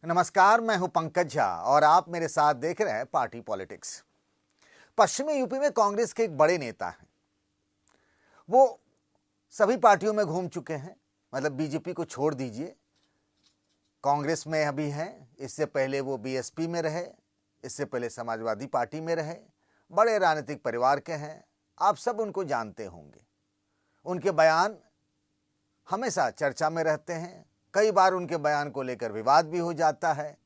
नमस्कार, मैं हूं पंकज झा और आप मेरे साथ देख रहे हैं पार्टी पॉलिटिक्स। पश्चिमी यूपी में कांग्रेस के एक बड़े नेता हैं। वो सभी पार्टियों में घूम चुके हैं, मतलब बीजेपी को छोड़ दीजिए, कांग्रेस में अभी हैं। इससे पहले वो बीएसपी में रहे, इससे पहले समाजवादी पार्टी में रहे। बड़े राजनीतिक परिवार के हैं, आप सब उनको जानते होंगे। उनके बयान हमेशा चर्चा में रहते हैं। कई बार उनके बयान को लेकर विवाद भी हो जाता है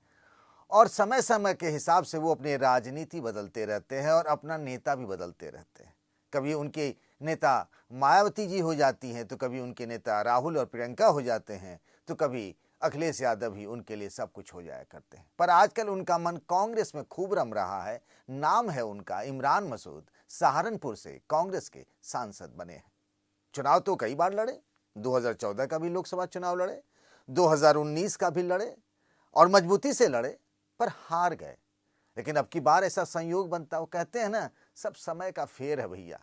और समय समय के हिसाब से वो अपनी राजनीति बदलते रहते हैं और अपना नेता भी बदलते रहते हैं। कभी उनके नेता मायावती जी हो जाती हैं, तो कभी उनके नेता राहुल और प्रियंका हो जाते हैं, तो कभी अखिलेश यादव ही उनके लिए सब कुछ हो जाया करते हैं। पर आजकल उनका मन कांग्रेस में खूब रम रहा है। नाम है उनका इमरान मसूद। सहारनपुर से कांग्रेस के सांसद बने हैं। चुनाव तो कई बार लड़े, 2014 का भी लोकसभा चुनाव लड़े, 2019 का भी लड़े और मजबूती से लड़े, पर हार गए। लेकिन अब की बार ऐसा संयोग बनता, वो कहते हैं ना, सब समय का फेर है भैया।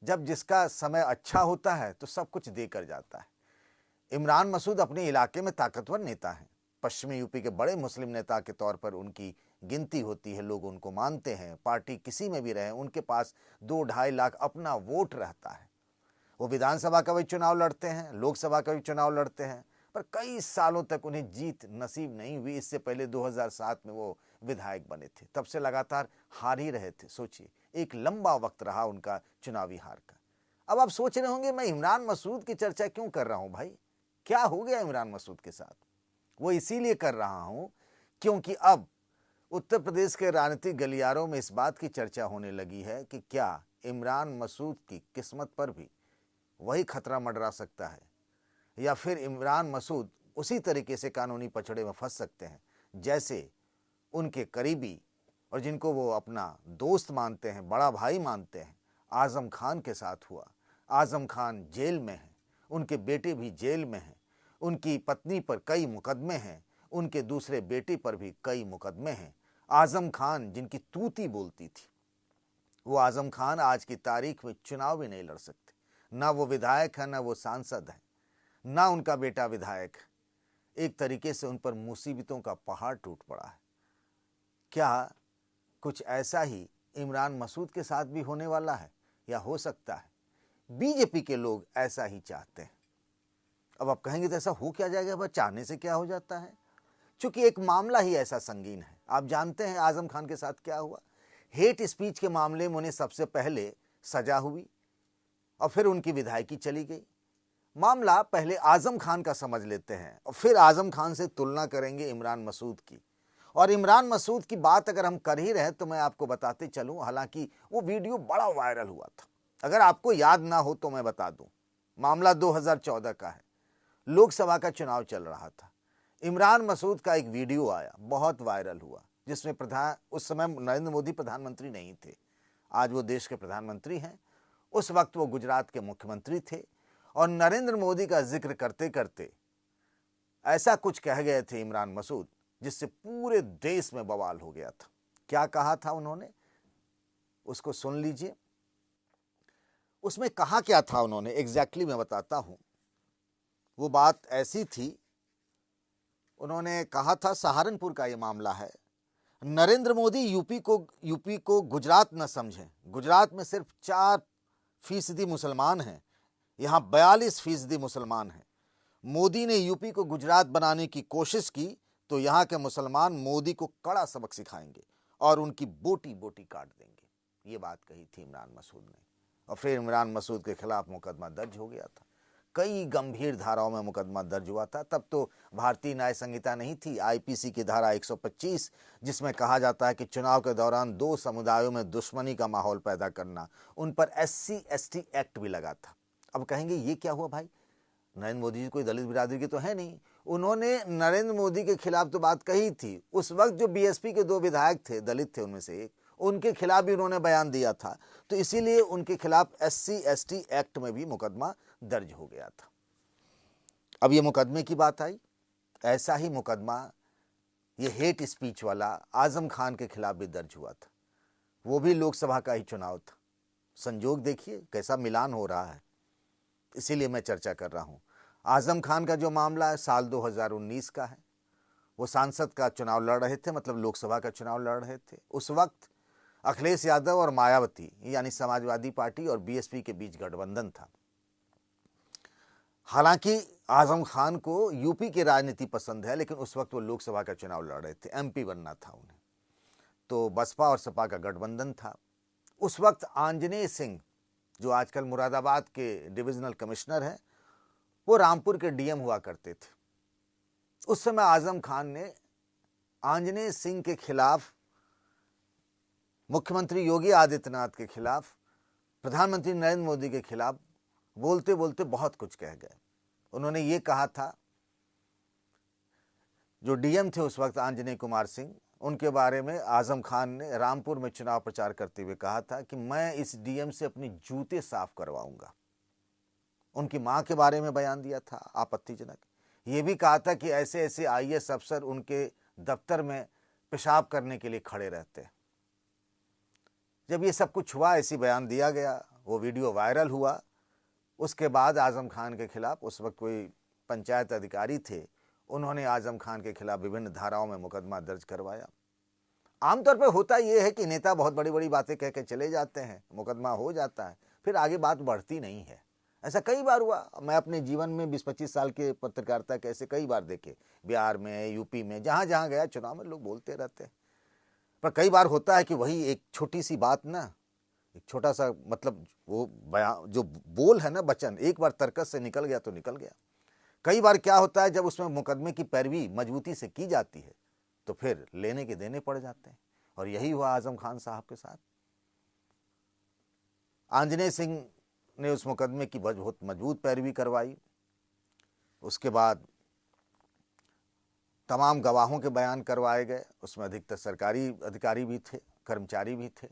जब जिसका समय अच्छा होता है तो सब कुछ देकर जाता है। इमरान मसूद अपने इलाके में ताकतवर नेता हैं। पश्चिमी यूपी के बड़े मुस्लिम नेता के तौर पर उनकी गिनती होती है, लोग उनको मानते हैं। पार्टी किसी में भी रहे, उनके पास 2-2.5 लाख अपना वोट रहता है। वो विधानसभा का भी चुनाव लड़ते हैं, लोकसभा का भी चुनाव लड़ते हैं, पर कई सालों तक उन्हें जीत नसीब नहीं हुई। इससे पहले 2007 में वो विधायक बने थे, तब से लगातार हार ही रहे थे। सोचिए, एक लंबा वक्त रहा उनका चुनावी हार का। अब आप सोच रहे होंगे, मैं इमरान मसूद की चर्चा क्यों कर रहा हूं भाई, क्या हो गया इमरान मसूद के साथ? वो इसीलिए कर रहा हूं क्योंकि अब उत्तर प्रदेश के राजनीतिक गलियारों में इस बात की चर्चा होने लगी है कि क्या इमरान मसूद की किस्मत पर भी वही खतरा मंडरा सकता है, या फिर इमरान मसूद उसी तरीके से कानूनी पचड़े में फंस सकते हैं जैसे उनके करीबी और जिनको वो अपना दोस्त मानते हैं, बड़ा भाई मानते हैं, आजम खान के साथ हुआ। आजम खान जेल में है, उनके बेटे भी जेल में हैं, उनकी पत्नी पर कई मुकदमे हैं, उनके दूसरे बेटे पर भी कई मुकदमे हैं। आजम खान जिनकी तूती बोलती थी, वो आजम खान आज की तारीख में चुनाव भी नहीं लड़ सकते। ना वो विधायक है, ना वो सांसद है, ना उनका बेटा विधायक है। एक तरीके से उन पर मुसीबतों का पहाड़ टूट पड़ा है। क्या कुछ ऐसा ही इमरान मसूद के साथ भी होने वाला है, या हो सकता है बीजेपी के लोग ऐसा ही चाहते हैं? अब आप कहेंगे तो ऐसा हो क्या जाएगा, बस चाहने से क्या हो जाता है? क्योंकि एक मामला ही ऐसा संगीन है। आप जानते हैं आजम खान के साथ क्या हुआ। हेट स्पीच के मामले में उन्हें सबसे पहले सजा हुई और फिर उनकी विधायकी चली गई। मामला पहले आजम खान का समझ लेते हैं और फिर आजम खान से तुलना करेंगे इमरान मसूद की। और इमरान मसूद की बात अगर हम कर ही रहे तो मैं आपको बताते चलूं, हालांकि वो वीडियो बड़ा वायरल हुआ था। अगर आपको याद ना हो तो मैं बता दूं, मामला 2014 का है। लोकसभा का चुनाव चल रहा था। इमरान मसूद का एक वीडियो आया, बहुत वायरल हुआ, जिसमें उस समय नरेंद्र मोदी प्रधानमंत्री नहीं थे, आज वो देश के प्रधानमंत्री हैं। उस वक्त वो गुजरात के मुख्यमंत्री थे और नरेंद्र मोदी का जिक्र करते करते ऐसा कुछ कह गए थे इमरान मसूद, जिससे पूरे देश में बवाल हो गया था। क्या कहा था उन्होंने, उसको सुन लीजिए। उसमें कहा क्या था उन्होंने, एग्जैक्टली मैं बताता हूं। वो बात ऐसी थी, उन्होंने कहा था, सहारनपुर का ये मामला है, नरेंद्र मोदी यूपी को गुजरात न समझें। गुजरात में सिर्फ 4% मुसलमान हैं, यहाँ 42% मुसलमान हैं। मोदी ने यूपी को गुजरात बनाने की कोशिश की तो यहाँ के मुसलमान मोदी को कड़ा सबक सिखाएंगे और उनकी बोटी बोटी काट देंगे। ये बात कही थी इमरान मसूद ने। और फिर इमरान मसूद के खिलाफ मुकदमा दर्ज हो गया था। कई गंभीर धाराओं में मुकदमा दर्ज हुआ था। तब तो भारतीय न्याय संहिता नहीं थी, आईपीसी की धारा 125, जिसमें कहा जाता है कि चुनाव के दौरान दो समुदायों में दुश्मनी का माहौल पैदा करना। उन पर SC/ST एक्ट भी लगा था। अब कहेंगे ये क्या हुआ भाई, नरेंद्र मोदी जी कोई दलित बिरादरी के तो है नहीं। उन्होंने नरेंद्र मोदी के खिलाफ तो बात कही थी। उस वक्त जो बीएसपी के 2 विधायक थे, दलित थे उनमें से एक, उनके खिलाफ भी उन्होंने बयान दिया था, तो इसीलिए उनके खिलाफ SC/ST एक्ट में भी मुकदमा दर्ज हो गया था। अब ये मुकदमे की बात आई, ऐसा ही मुकदमा ये हेट स्पीच वाला आजम खान के खिलाफ भी दर्ज हुआ था। वो भी लोकसभा का ही चुनाव था। संजोग देखिए कैसा मिलान हो रहा है, इसीलिए मैं चर्चा कर रहा हूं। आजम खान का जो मामला है साल 2019 का है, वो सांसद का चुनाव लड़ रहे थे, मतलब लोकसभा का चुनाव लड़ रहे थे। उस वक्त अखिलेश यादव और मायावती यानी समाजवादी पार्टी और बीएसपी के बीच गठबंधन था। हालांकि आजम खान को यूपी की राजनीति पसंद है, लेकिन उस वक्त वो लोकसभा का चुनाव लड़ रहे थे, एमपी बनना था उन्हें। तो बसपा और सपा का गठबंधन था। उस वक्त आंजनेय सिंह, जो आजकल मुरादाबाद के डिविजनल कमिश्नर हैं, वो रामपुर के डीएम हुआ करते थे। उस समय आजम खान ने आंजनेय सिंह के खिलाफ, मुख्यमंत्री योगी आदित्यनाथ के खिलाफ, प्रधानमंत्री नरेंद्र मोदी के खिलाफ बोलते बोलते बहुत कुछ कह गए। उन्होंने ये कहा था, जो डीएम थे उस वक्त आंजनेय कुमार सिंह, उनके बारे में आजम खान ने रामपुर में चुनाव प्रचार करते हुए कहा था कि मैं इस डीएम से अपनी जूते साफ करवाऊंगा। उनकी मां के बारे में बयान दिया था आपत्तिजनक। ये भी कहा था कि ऐसे ऐसे आईएएस अफसर उनके दफ्तर में पेशाब करने के लिए खड़े रहते हैं। जब ये सब कुछ हुआ, ऐसी बयान दिया गया, वो वीडियो वायरल हुआ। उसके बाद आजम खान के खिलाफ, उस वक्त कोई पंचायत अधिकारी थे, उन्होंने आजम खान के खिलाफ विभिन्न धाराओं में मुकदमा दर्ज करवाया। आमतौर पर होता यह है कि नेता बहुत बड़ी बड़ी बातें कह के चले जाते हैं, मुकदमा हो जाता है, फिर आगे बात बढ़ती नहीं है। ऐसा कई बार हुआ। मैं अपने जीवन में 20-25 साल के पत्रकारिता के ऐसे कई बार देखे, बिहार में, यूपी में, जहाँ जहाँ गया चुनाव में लोग बोलते रहते हैं। पर कई बार होता है कि वही एक छोटी सी बात ना, एक छोटा सा, मतलब वो बयान, जो बोल है ना, वचन, एक बार तर्कस से निकल गया तो निकल गया। कई बार क्या होता है, जब उसमें मुकदमे की पैरवी मजबूती से की जाती है तो फिर लेने के देने पड़ जाते हैं। और यही हुआ आजम खान साहब के साथ। आंजनेय सिंह ने उस मुकदमे की बहुत मजबूत पैरवी करवाई। उसके बाद तमाम गवाहों के बयान करवाए गए। उसमें अधिकतर सरकारी अधिकारी भी थे, कर्मचारी भी थे।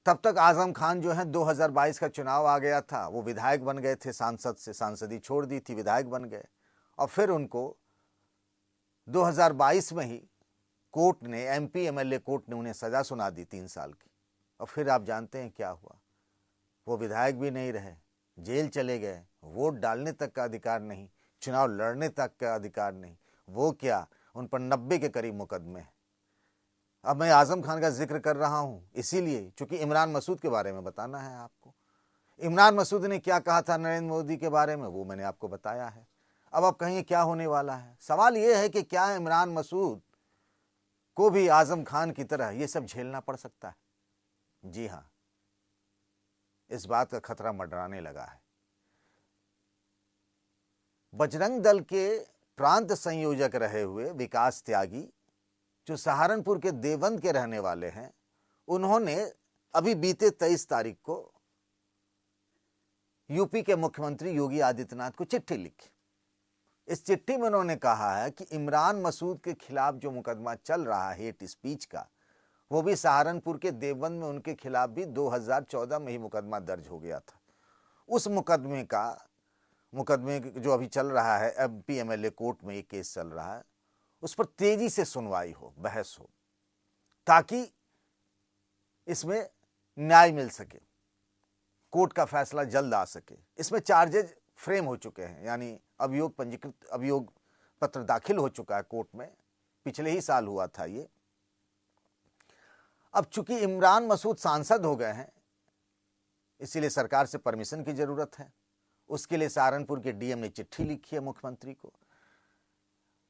तब तक आजम खान जो है, 2022 का चुनाव आ गया था, वो विधायक बन गए थे। सांसद से सांसदी छोड़ दी थी, विधायक बन गए। और फिर उनको 2022 में ही कोर्ट ने, एमपी एमएलए कोर्ट ने उन्हें सजा सुना दी 3 साल की। और फिर आप जानते हैं क्या हुआ। वो विधायक भी नहीं रहे, जेल चले गए। वोट डालने तक का अधिकार नहीं, चुनाव लड़ने तक का अधिकार नहीं। वो क्या, उन पर 90 के करीब मुकदमे हैं। अब मैं आजम खान का जिक्र कर रहा हूं इसीलिए क्योंकि इमरान मसूद के बारे में बताना है आपको। इमरान मसूद ने क्या कहा था नरेंद्र मोदी के बारे में, वो मैंने आपको बताया है। अब आप कहिए क्या होने वाला है। सवाल ये है कि क्या इमरान मसूद को भी आजम खान की तरह ये सब झेलना पड़ सकता है? जी हां, इस बात का खतरा मंडराने लगा है। बजरंग दल के प्रांत संयोजक रहे हुए विकास त्यागी, जो सहारनपुर के देवबंद के रहने वाले हैं, उन्होंने अभी बीते 23 तारीख को यूपी के मुख्यमंत्री योगी आदित्यनाथ को चिट्ठी लिखी। इस चिट्ठी में उन्होंने कहा है कि इमरान मसूद के खिलाफ जो मुकदमा चल रहा है हेट स्पीच का, वो भी सहारनपुर के देवबंद में उनके खिलाफ भी 2014 में ही मुकदमा दर्ज हो गया था। उस मुकदमे जो अभी चल रहा है, एमपी एमएलए कोर्ट में एक केस चल रहा है, उस पर तेजी से सुनवाई हो, बहस हो, ताकि इसमें न्याय मिल सके, कोर्ट का फैसला जल्द आ सके। इसमें चार्जेज फ्रेम हो चुके हैं, यानी अभियोग पत्र दाखिल हो चुका है कोर्ट में, पिछले ही साल हुआ था ये। अब चूंकि इमरान मसूद सांसद हो गए हैं, इसीलिए सरकार से परमिशन की जरूरत है। उसके लिए सहारनपुर के डीएम ने चिट्ठी लिखी है मुख्यमंत्री को।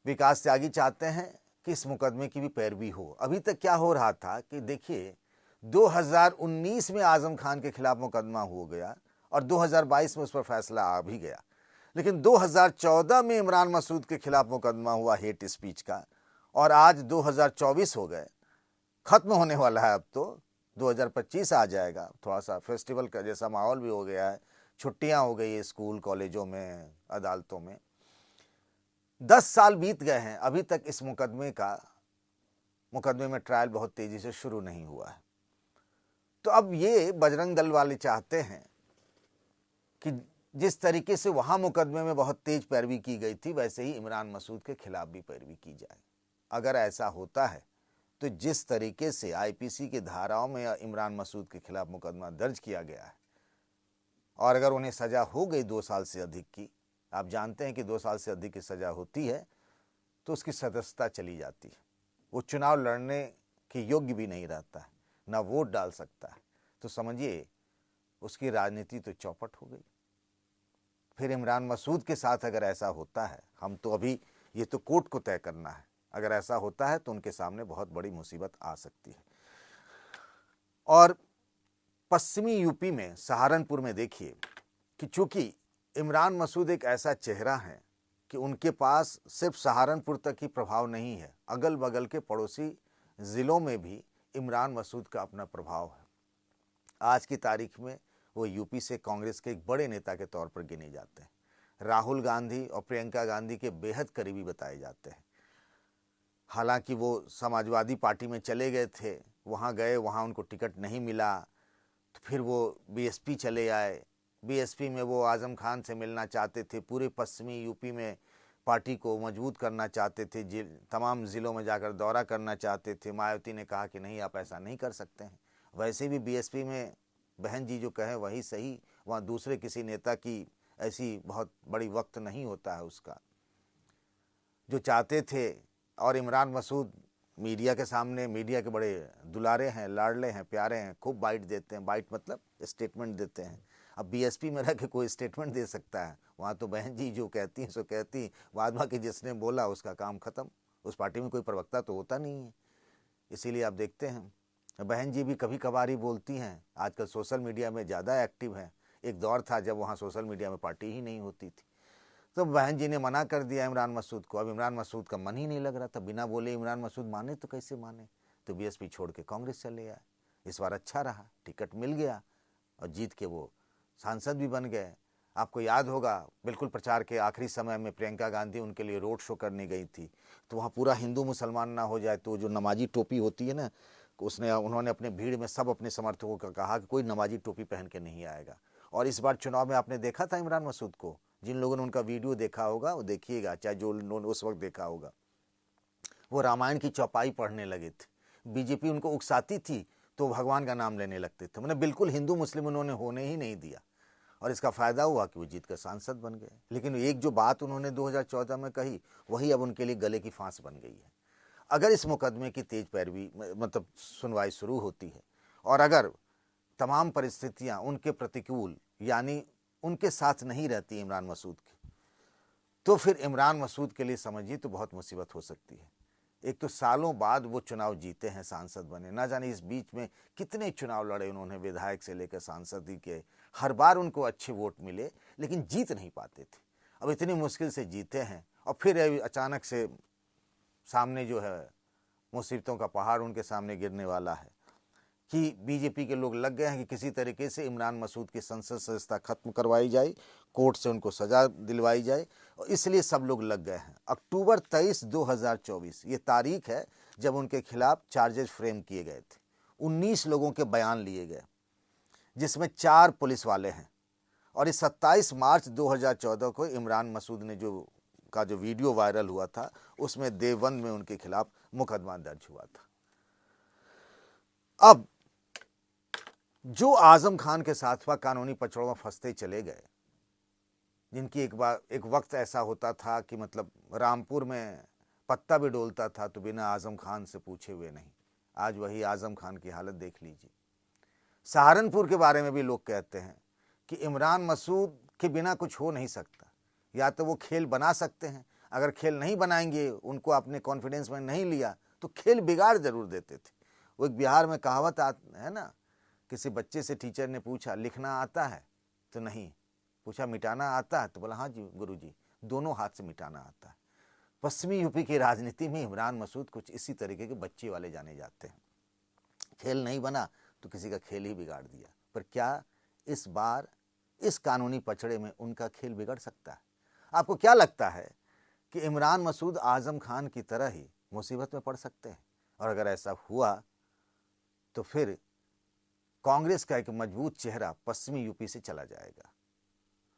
विकास त्यागी चाहते हैं कि इस मुकदमे की भी पैरवी हो। अभी तक क्या हो रहा था कि देखिए, 2019 में आजम खान के खिलाफ मुकदमा हो गया और 2022 में उस पर फैसला आ भी गया, लेकिन 2014 में इमरान मसूद के खिलाफ मुकदमा हुआ हेट स्पीच का, और आज 2024 हो गए, खत्म होने वाला है। अब तो 2025 आ जाएगा। थोड़ा सा फेस्टिवल का जैसा माहौल भी हो गया है, छुट्टियां हो गई है स्कूल कॉलेजों में, अदालतों में। 10 साल बीत गए हैं, अभी तक इस मुकदमे में ट्रायल बहुत तेजी से शुरू नहीं हुआ है। तो अब ये बजरंग दल वाले चाहते हैं कि जिस तरीके से वहां मुकदमे में बहुत तेज पैरवी की गई थी, वैसे ही इमरान मसूद के खिलाफ भी पैरवी की जाए। अगर ऐसा होता है तो जिस तरीके से आईपीसी की धाराओं में इमरान मसूद के खिलाफ मुकदमा दर्ज किया गया है, और अगर उन्हें सजा हो गई 2 साल से अधिक की, आप जानते हैं कि 2 साल से अधिक की सजा होती है तो उसकी सदस्यता चली जाती है, वो चुनाव लड़ने के योग्य भी नहीं रहता है, ना वोट डाल सकता है। तो समझिए उसकी राजनीति तो चौपट हो गई। फिर इमरान मसूद के साथ अगर ऐसा होता है, हम तो अभी ये तो कोर्ट को तय करना है, अगर ऐसा होता है तो उनके सामने बहुत बड़ी मुसीबत आ सकती है। और पश्चिमी यूपी में सहारनपुर में देखिए कि चूंकि इमरान मसूद एक ऐसा चेहरा है कि उनके पास सिर्फ सहारनपुर तक ही प्रभाव नहीं है, अगल बगल के पड़ोसी ज़िलों में भी इमरान मसूद का अपना प्रभाव है। आज की तारीख में वो यूपी से कांग्रेस के एक बड़े नेता के तौर पर गिने जाते हैं। राहुल गांधी और प्रियंका गांधी के बेहद करीबी बताए जाते हैं। हालांकि वो समाजवादी पार्टी में चले गए थे, वहाँ गए, वहाँ उनको टिकट नहीं मिला, तो फिर वो बीएसपी चले आए। बीएसपी में वो आज़म खान से मिलना चाहते थे, पूरे पश्चिमी यूपी में पार्टी को मजबूत करना चाहते थे, तमाम ज़िलों में जाकर दौरा करना चाहते थे। मायावती ने कहा कि नहीं, आप ऐसा नहीं कर सकते हैं। वैसे भी बीएसपी में बहन जी जो कहें वही सही, वहाँ दूसरे किसी नेता की ऐसी बहुत बड़ी वक्त नहीं होता है उसका, जो चाहते थे। और इमरान मसूद मीडिया के सामने, मीडिया के बड़े दुलारे हैं, लाडले हैं, प्यारे हैं, खूब बाइट देते हैं। बाइट मतलब स्टेटमेंट देते हैं। अब बीएसपी में रह के कोई स्टेटमेंट दे सकता है? वहाँ तो बहन जी जो कहती हैं सो कहती, बाद बाकी जिसने बोला उसका काम ख़त्म। उस पार्टी में कोई प्रवक्ता तो होता नहीं है, इसीलिए आप देखते हैं बहन जी भी कभी कभार ही बोलती हैं। आजकल सोशल मीडिया में ज़्यादा एक्टिव हैं। एक दौर था जब वहाँ सोशल मीडिया में पार्टी ही नहीं होती थी, तो बहन जी ने मना कर दिया इमरान मसूद को। अब इमरान मसूद का मन ही नहीं लग रहा था, बिना बोले इमरान मसूद माने तो कैसे माने, तो बीएसपी छोड़ के कांग्रेस चले आए। इस बार अच्छा रहा, टिकट मिल गया और जीत के वो सांसद भी बन गए। आपको याद होगा बिल्कुल प्रचार के आखिरी समय में प्रियंका गांधी उनके लिए रोड शो करने गई थी, तो वहाँ पूरा हिंदू मुसलमान ना हो जाए, तो जो नमाजी टोपी होती है ना, उन्होंने अपने भीड़ में सब अपने समर्थकों का कहा कि कोई नमाजी टोपी पहन के नहीं आएगा। और इस बार चुनाव में आपने देखा था इमरान मसूद को, जिन लोगों ने उनका वीडियो देखा होगा वो देखिएगा, चाहे जो उन्होंने उस वक्त देखा होगा, वो रामायण की चौपाई पढ़ने लगे थे। बीजेपी उनको उकसाती थी तो भगवान का नाम लेने लगते थे, मतलब बिल्कुल हिंदू मुस्लिम उन्होंने होने ही नहीं दिया। और इसका फ़ायदा हुआ कि वो जीत कर सांसद बन गए। लेकिन एक जो बात उन्होंने 2014 में कही, वही अब उनके लिए गले की फांस बन गई है। अगर इस मुकदमे की तेज पैरवी मतलब सुनवाई शुरू होती है और अगर तमाम परिस्थितियां उनके प्रतिकूल यानी उनके साथ नहीं रहती इमरान मसूद की, तो फिर इमरान मसूद के लिए समझिए तो बहुत मुसीबत हो सकती है। एक तो सालों बाद वो चुनाव जीते हैं, सांसद बने, ना जाने इस बीच में कितने चुनाव लड़े उन्होंने, विधायक से लेकर सांसद के। हर बार उनको अच्छे वोट मिले लेकिन जीत नहीं पाते थे। अब इतनी मुश्किल से जीते हैं और फिर अचानक से सामने जो है मुसीबतों का पहाड़ उनके सामने गिरने वाला है कि बीजेपी के लोग लग गए हैं कि किसी तरीके से इमरान मसूद की संसद सदस्यता खत्म करवाई जाए, कोर्ट से उनको सज़ा दिलवाई जाए, और इसलिए सब लोग लग गए हैं। अक्टूबर 23, 2024 ये तारीख है जब उनके खिलाफ चार्जेस फ्रेम किए गए थे। 19 लोगों के बयान लिए गए, जिसमें 4 पुलिस वाले हैं। और इस 27 मार्च 2014 को इमरान मसूद ने जो वीडियो वायरल हुआ था, उसमें देवबंद में उनके खिलाफ मुकदमा दर्ज हुआ था। अब जो आजम खान के साथ वह कानूनी पचड़ों में फंसते चले गए, जिनकी एक वक्त ऐसा होता था कि मतलब रामपुर में पत्ता भी डोलता था तो बिना आजम खान से पूछे हुए नहीं, आज वही आजम खान की हालत देख लीजिए। सहारनपुर के बारे में भी लोग कहते हैं कि इमरान मसूद के बिना कुछ हो नहीं सकता, या तो वो खेल बना सकते हैं, अगर खेल नहीं बनाएंगे, उनको अपने कॉन्फिडेंस में नहीं लिया तो खेल बिगाड़ जरूर देते थे। वो एक बिहार में कहावत है ना, किसी बच्चे से टीचर ने पूछा लिखना आता है तो नहीं, पूछा मिटाना आता है तो बोला हाँ जी गुरुजी, दोनों हाथ से मिटाना आता है। पश्चिमी यूपी की राजनीति में इमरान मसूद कुछ इसी तरीके के बच्चे वाले जाने जाते हैं। खेल नहीं बना तो किसी का खेल ही बिगाड़ दिया। पर क्या इस बार इस कानूनी पचड़े में उनका खेल बिगड़ सकता है? आपको क्या लगता है कि इमरान मसूद आजम खान की तरह ही मुसीबत में पड़ सकते हैं? और अगर ऐसा हुआ तो फिर कांग्रेस का एक मजबूत चेहरा पश्चिमी यूपी से चला जाएगा,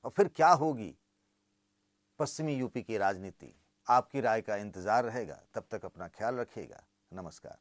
और फिर क्या होगी पश्चिमी यूपी की राजनीति? आपकी राय का इंतजार रहेगा। तब तक अपना ख्याल रखिएगा। नमस्कार।